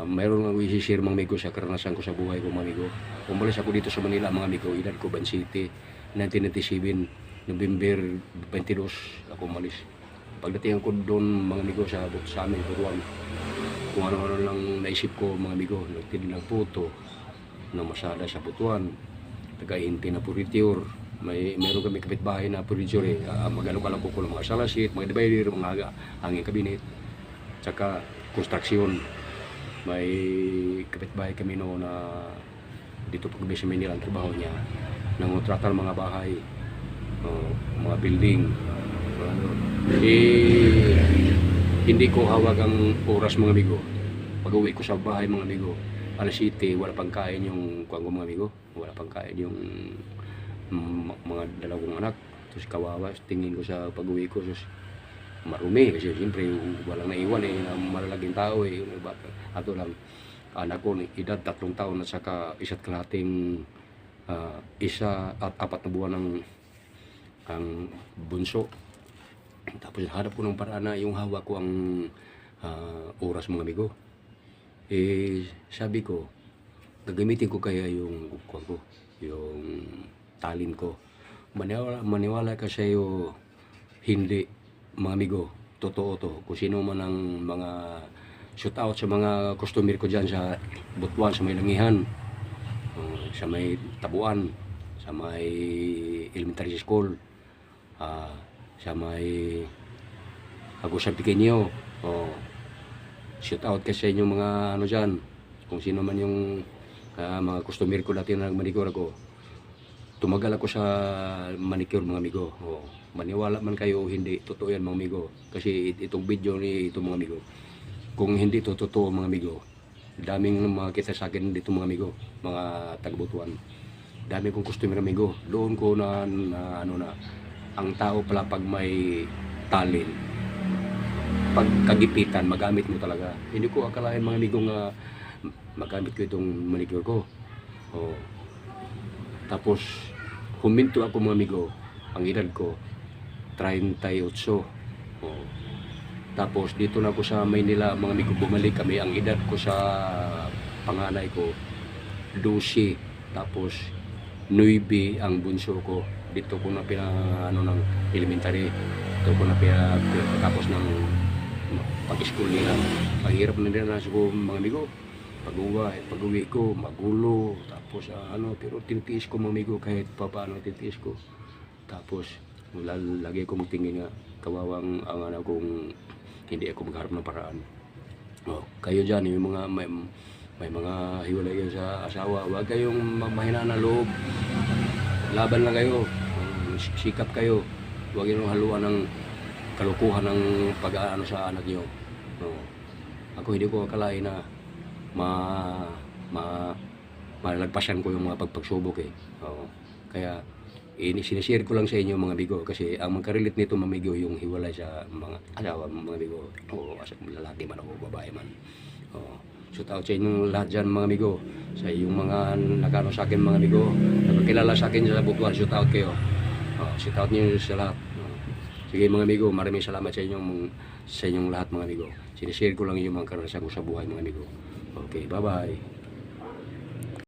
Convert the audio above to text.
mayroon akong i-share mga amigo sa karanasan ko sa buhay ko mga amigo. Umalis ako dito sa Manila mga amigo, edad ko Ban City, 1997, November 22 ako umalis. Pagdating ko doon mga amigo sa amin, Buruan, kung ano-ano lang naisip ko mga amigo, nagtindi ng puto, ng masada sa Butuan, taga-inti na puritur, meron kami kapitbahay na puritur mag-alok-alok ko ng mga salasit, mga divider, mga hangin kabinet, tsaka konstruksyon. May kapitbahay kami noon na dito pag sa Manila ang trabaho niya, nangontrata ng mga bahay, mga building. Hindi ko hawag ang oras mga amigo. Pag-uwi ko sa bahay mga amigo, alas 7, wala pang kain yung kuwan ko mga amigo, wala pang kain yung mga dalawang anak. Tapos kawawa, tingin ko sa pag-uwi ko, sus, marumi kasi siyempre walang naiwan na malalaging tao ato lang anak ko edad 3 taon at saka 1 kalahating 1 at 4 na buwan ang bunso. Tapos hanap ko ng paraan na yung hawak ko ang oras mga amigo. Sabi ko, gagamitin ko kaya yung talent ko. Maniwala ka sa'yo, hindi mga amigo, totoo to. Kung sino man ang mga shoot out sa mga customer ko dyan sa Butuan, sa may Langihan, sa may Tabuan, sa may elementary school, sa may Agusan Pequeño, shoot out kasi sa inyong mga ano dyan, kung sino man yung mga customer ko dati na nagmanicure ako. Tumagal ako sa manicure mga amigo. Maniwala man kayo o hindi, totoo yan mga amigo. Kasi itong video ni itong mga amigo, kung hindi to totoo mga amigo, daming makita sa akin dito mga amigo, mga taga-Butuan. Dami kong customer amigo. Doon ko na ang tao pala pag may talent, pag kagipitan, magamit mo talaga. Hindi ko akalain mga amigo nga magamit ko itong manicure ko. Tapos huminto ako mga amigo, ang edad ko 38. Tapos dito na ako sa Maynila mga amigo, bumalik kami. Ang edad ko sa panganay ko 12, tapos 9 ang bunso ko. Dito ko na ng elementary, dito ko na tapos ng pag-school nila. Mahirap na din na ko mga amigo. Pag-uwi ko, magulo, tapos pero tinitiis ko mga amigo, kahit paano tinitiis ko. Tapos lagi ko magtingin nga, kawawang ang anak kong hindi ako magharap ng paraan. Kayo dyan, yung mga may mga hiwalay sa asawa, huwag kayong mahina na loob. Laban lang kayo, sikap kayo, huwag yung haluan ng kalukuhan ng pag-aano sa anak nyo. Ako hindi ko akalain na malagpasan ko yung mga pagpagsubok kaya sinishare ko lang sa inyo mga bigo, kasi ang magkarelate nito mga bigo yung hiwalay sa mga asawa mga bigo, lalaki man o babae man. Shout out sa inyong lahat dyan mga bigo, sa yung mga nakano sa akin mga bigo, nakakilala sa akin sa Butuan, shout out kayo. Shout out niyo sa lahat. Sige mga bigo, maraming salamat sa inyong lahat mga bigo. Sinishare ko lang yung mga karanasan ko sa buhay mga bigo. Okay, bye bye.